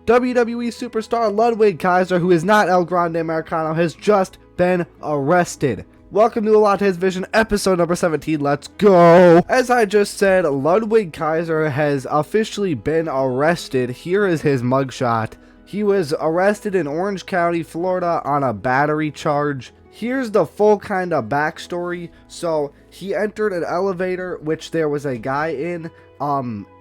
WWE superstar Ludwig Kaiser, who is not El Grande Americano, has just been arrested. Welcome to the Latte's Vision, episode number 17. Let's go! As I just said, Ludwig Kaiser has officially been arrested. Here is his mugshot. He was arrested in Orange County, Florida on a battery charge. Here's the full kind of backstory. So he entered an elevator, which there was a guy in.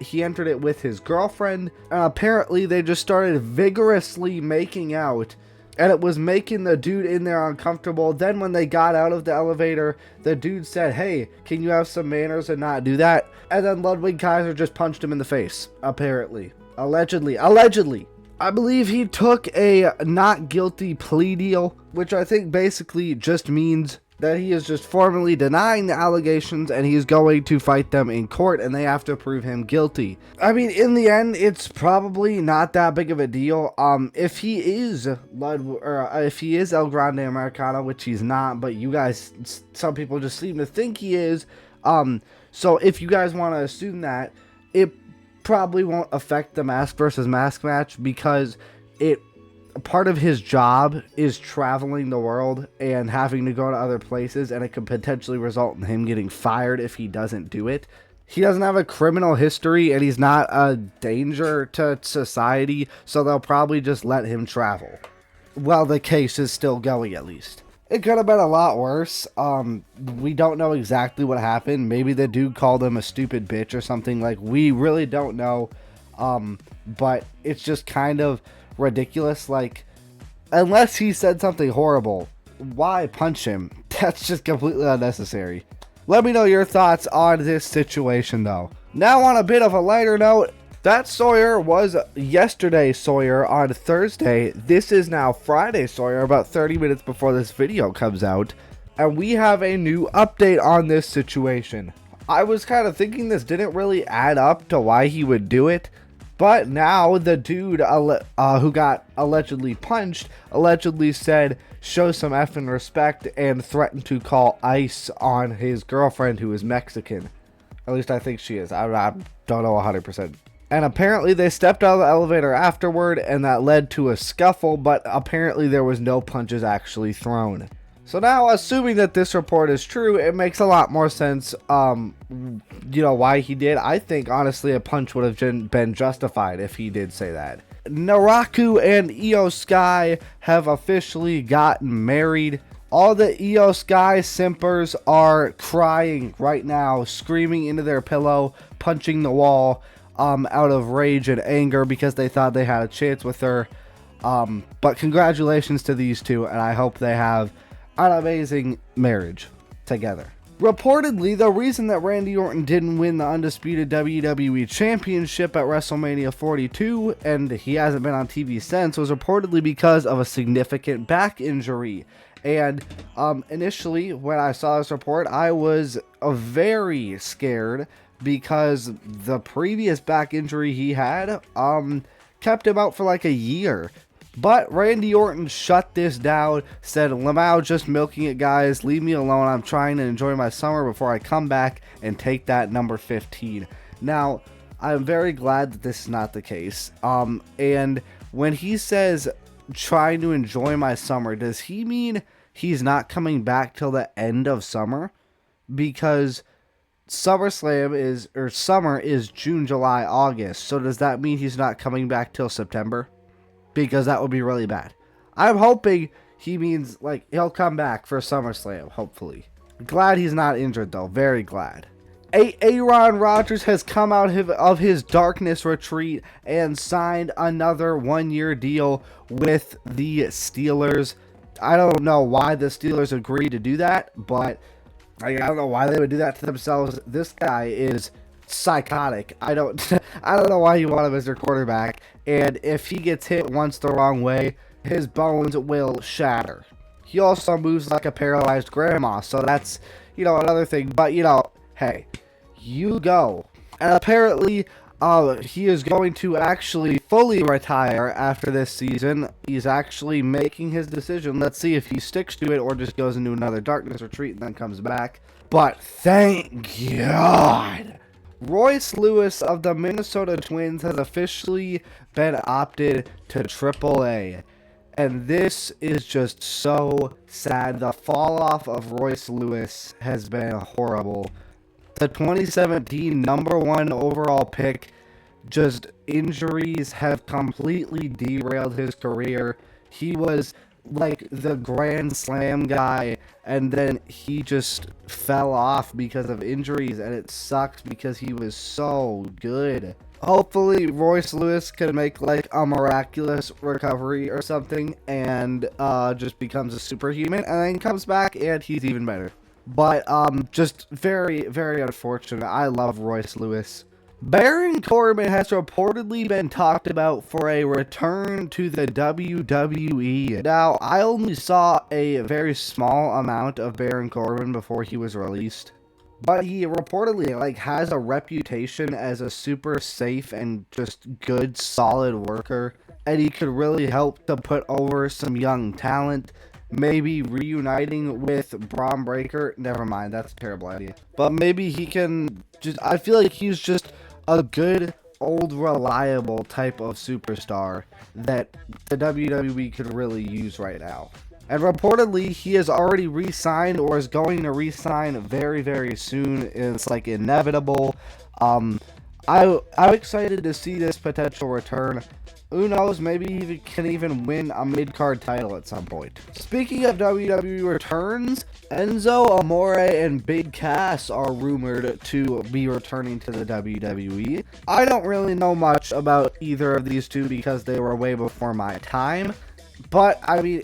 He entered it with his girlfriend, and apparently they just started vigorously making out, and it was making the dude in there uncomfortable. Then when they got out of the elevator, the dude said, "Hey, can you have some manners and not do that?" And then Ludwig Kaiser just punched him in the face, apparently. Allegedly. I believe he took a not guilty plea deal, which I think basically just means that he is just formally denying the allegations and he's going to fight them in court and they have to prove him guilty. I mean, in the end, it's probably not that big of a deal. If he is El Grande Americano, which he's not, but you guys, some people just seem to think he is. So if you guys want to assume that, it probably won't affect the mask versus mask match because part of his job is traveling the world and having to go to other places, and it could potentially result in him getting fired if he doesn't do it. He doesn't have a criminal history and he's not a danger to society, so they'll probably just let him travel. Well, the case is still going, at least. It could have been a lot worse. We don't know exactly what happened. Maybe the dude called him a stupid bitch or something. Like, we really don't know. But it's just kind of ridiculous. Like, unless he said something horrible, why punch him? That's just completely unnecessary. Let me know your thoughts on this situation, though. Now, on a bit of a lighter note, that Sawyer was yesterday Sawyer on Thursday. This is now Friday Sawyer, about 30 minutes before this video comes out, and we have a new update on this situation. I was kind of thinking this didn't really add up to why he would do it, but now the dude who got allegedly punched allegedly said, "Show some effing respect," and threatened to call ICE on his girlfriend, who is Mexican. At least I think she is. I don't know 100%. And apparently they stepped out of the elevator afterward, and that led to a scuffle, but apparently there was no punches actually thrown. So now, assuming that this report is true, it makes a lot more sense, why he did. I think, honestly, a punch would have been justified if he did say that. Naraku and Io Sky have officially gotten married. All the Io Sky simpers are crying right now, screaming into their pillow, punching the wall, out of rage and anger because they thought they had a chance with her. But congratulations to these two, and I hope they have an amazing marriage together. Reportedly, the reason that Randy Orton didn't win the undisputed WWE Championship at WrestleMania 42, and he hasn't been on TV since, was reportedly because of a significant back injury. And initially, when I saw this report, I was very scared because the previous back injury he had kept him out for like a year. But Randy Orton shut this down, said, "Lamau, just milking it, guys. Leave me alone. I'm trying to enjoy my summer before I come back and take that number 15. Now, I'm very glad that this is not the case. And when he says trying to enjoy my summer, does he mean he's not coming back till the end of summer? Because summer is June, July, August. So does that mean he's not coming back till September? Because that would be really bad. I'm hoping he means like he'll come back for SummerSlam, hopefully. Glad he's not injured though, very glad. Aaron Rodgers has come out of his darkness retreat and signed another one-year deal with the Steelers. I don't know why the Steelers agreed to do that, but I don't know why they would do that to themselves. This guy is psychotic. I don't know why you want him as their quarterback. And if he gets hit once the wrong way, his bones will shatter. He also moves like a paralyzed grandma, so that's, another thing. But, hey, you go. And apparently, he is going to actually fully retire after this season. He's actually making his decision. Let's see if he sticks to it or just goes into another darkness retreat and then comes back. But thank God. Royce Lewis of the Minnesota Twins has officially been opted to AAA. And this is just so sad. The fall off of Royce Lewis has been horrible. The 2017 #1 overall pick, just injuries have completely derailed his career. He was like the Grand Slam guy, and then he just fell off because of injuries, and it sucks because he was so good. Hopefully Royce Lewis can make like a miraculous recovery or something and just becomes a superhuman and then comes back and he's even better. But just very, very unfortunate. I love Royce Lewis. Baron Corbin has reportedly been talked about for a return to the WWE. Now, I only saw a very small amount of Baron Corbin before he was released, but he reportedly has a reputation as a super safe and just good, solid worker, and he could really help to put over some young talent. Maybe reuniting with Braun Breaker. Never mind, that's a terrible idea. But maybe he can I feel like he's just a good, old, reliable type of superstar that the WWE could really use right now. And reportedly, he has already re-signed or is going to re-sign very, very soon. It's inevitable. I'm excited to see this potential return. Who knows, maybe he can even win a mid-card title at some point. Speaking of WWE returns, Enzo Amore and Big Cass are rumored to be returning to the WWE. I don't really know much about either of these two because they were way before my time. But, I mean,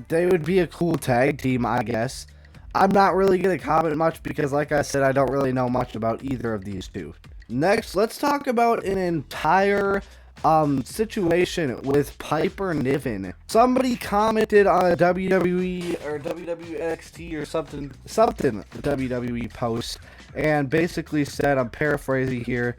they would be a cool tag team, I guess. I'm not really going to comment much because, like I said, I don't really know much about either of these two. Next, let's talk about an entire situation with Piper Niven. Somebody commented on a WWE or WWNXT or something WWE post and basically said, I'm paraphrasing here,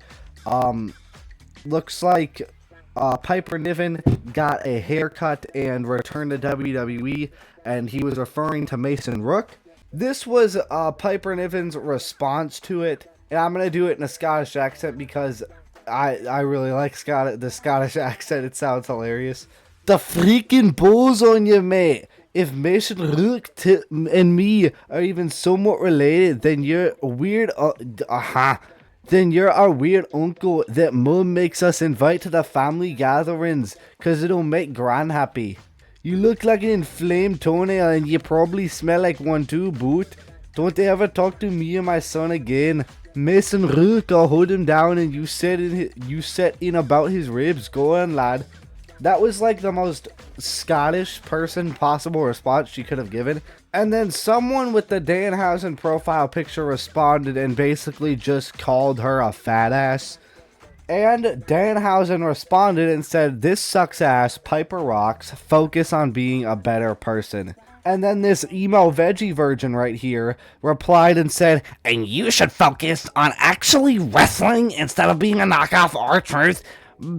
looks like Piper Niven got a haircut and returned to WWE, and he was referring to Mason Rook. This was Piper Niven's response to it, and I'm going to do it in a Scottish accent because I really like the Scottish accent. It sounds hilarious. The freaking balls on you, mate. If Mason Rook and me are even somewhat related, then you're a weird, then you're our weird uncle that mum makes us invite to the family gatherings, cause it'll make Gran happy. You look like an inflamed toenail and you probably smell like one too, boot. Don't ever talk to me or my son again. Mason Rook, I'll hold him down and you set in about his ribs. Go on, lad. That was the most Scottish person possible response she could have given. And then someone with the Danhausen profile picture responded and basically just called her a fat ass. And Danhausen responded and said, "This sucks ass, Piper rocks, focus on being a better person." And then this emo veggie virgin right here replied and said, "And you should focus on actually wrestling instead of being a knockoff R-Truth,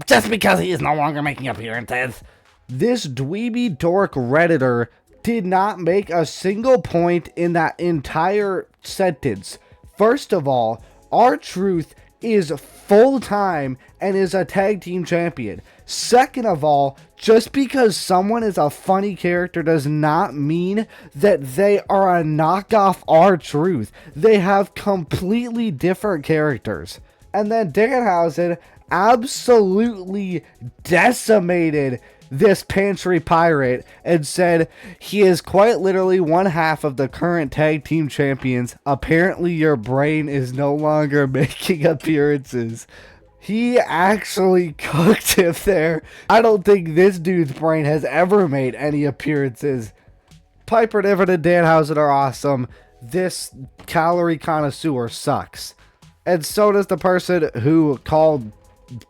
just because he is no longer making appearances." This dweeby dork Redditor did not make a single point in that entire sentence. First of all, R-Truth is full-time and is a tag team champion. Second of all, just because someone is a funny character does not mean that they are a knockoff R-Truth. They have completely different characters. And then Danhausen absolutely decimated this pantry pirate and said, "He is quite literally one half of the current tag team champions. Apparently your brain is no longer making appearances." He actually cooked him there. I don't think this dude's brain has ever made any appearances. Piper Niven and Danhausen are awesome. This calorie connoisseur sucks. And so does the person who called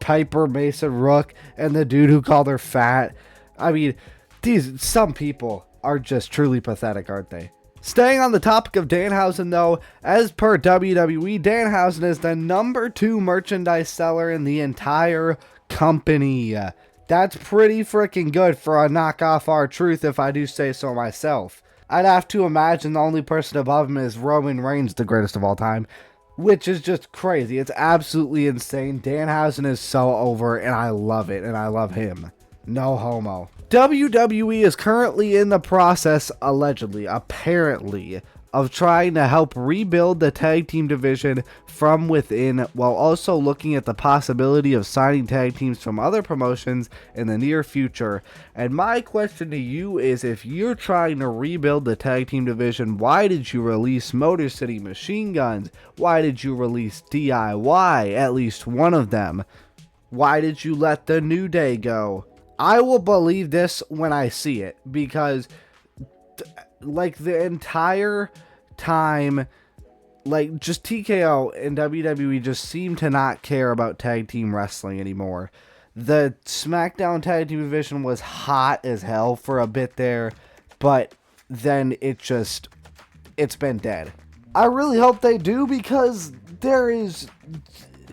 Piper Mason Rook and the dude who called her fat. I mean, some people are just truly pathetic, aren't they? Staying on the topic of Danhausen though, as per WWE, Danhausen is the #2 merchandise seller in the entire company. That's pretty freaking good for a knockoff R-Truth if I do say so myself. I'd have to imagine the only person above him is Roman Reigns, the greatest of all time. which is just crazy. It's absolutely insane. Danhausen is so over, and I love it, and I love him. No homo. WWE is currently in the process, allegedly, apparently, of trying to help rebuild the tag team division from within, while also looking at the possibility of signing tag teams from other promotions in the near future. And my question to you is, if you're trying to rebuild the tag team division, why did you release Motor City Machine Guns? Why did you release DIY, at least one of them? Why did you let the New Day go? I will believe this when I see it, because like the entire time, like just TKO and WWE just seem to not care about tag team wrestling anymore. The SmackDown tag team division was hot as hell for a bit there, but then it's been dead. I really hope they do, because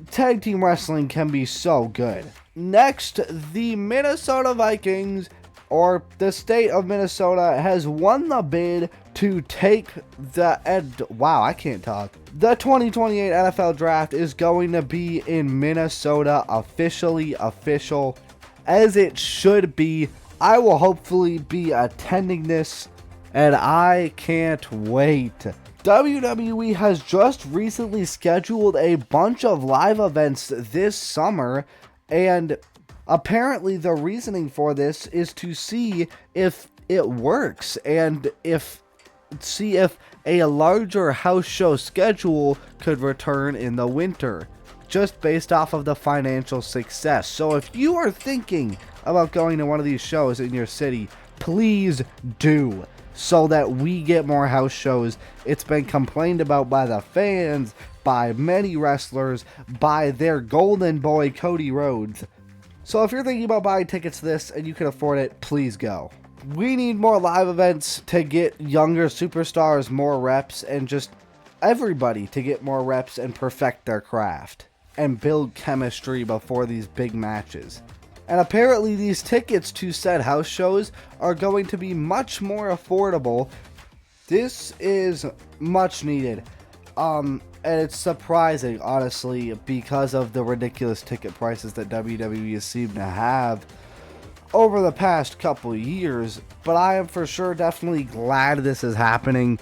tag team wrestling can be so good. Next, the Minnesota Vikings, or the state of Minnesota, has won the bid to take the 2028 NFL draft is going to be in Minnesota, official, as it should be. I will hopefully be attending this, and I can't wait. WWE has just recently scheduled a bunch of live events this summer, and apparently the reasoning for this is to see if it works, and see if a larger house show schedule could return in the winter, just based off of the financial success. So if you are thinking about going to one of these shows in your city, please do, so that we get more house shows. It's been complained about by the fans, by many wrestlers, by their golden boy Cody Rhodes. So if you're thinking about buying tickets to this and you can afford it, please go. We need more live events to get younger superstars more reps, and just everybody to get more reps and perfect their craft and build chemistry before these big matches. And apparently these tickets to said house shows are going to be much more affordable. This is much needed. And it's surprising, honestly, because of the ridiculous ticket prices that WWE has seemed to have over the past couple years. But I am for sure definitely glad this is happening,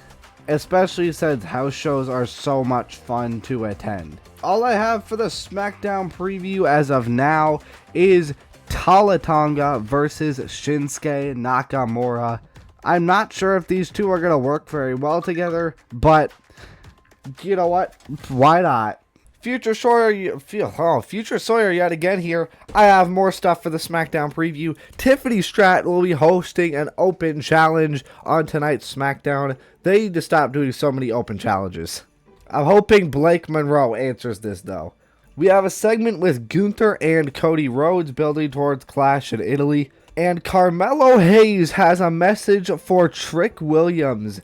especially since house shows are so much fun to attend. All I have for the SmackDown preview as of now is Talatonga versus Shinsuke Nakamura. I'm not sure if these two are going to work very well together, but you know what? Why not? Future Sawyer yet again here. I have more stuff for the SmackDown preview. Tiffany Stratton will be hosting an open challenge on tonight's SmackDown. They need to stop doing so many open challenges. I'm hoping Blake Monroe answers this, though. We have a segment with Gunther and Cody Rhodes building towards Clash in Italy. And Carmelo Hayes has a message for Trick Williams.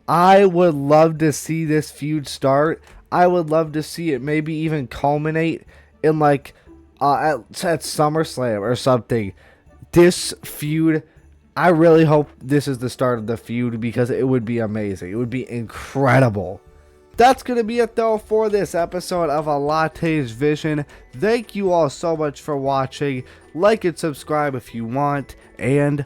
I would love to see this feud start. I would love to see it maybe even culminate in at SummerSlam or something. This feud, I really hope this is the start of the feud, because it would be amazing. It would be incredible. That's going to be it, though, for this episode of A Latte's Vision. Thank you all so much for watching. Like and subscribe if you want, and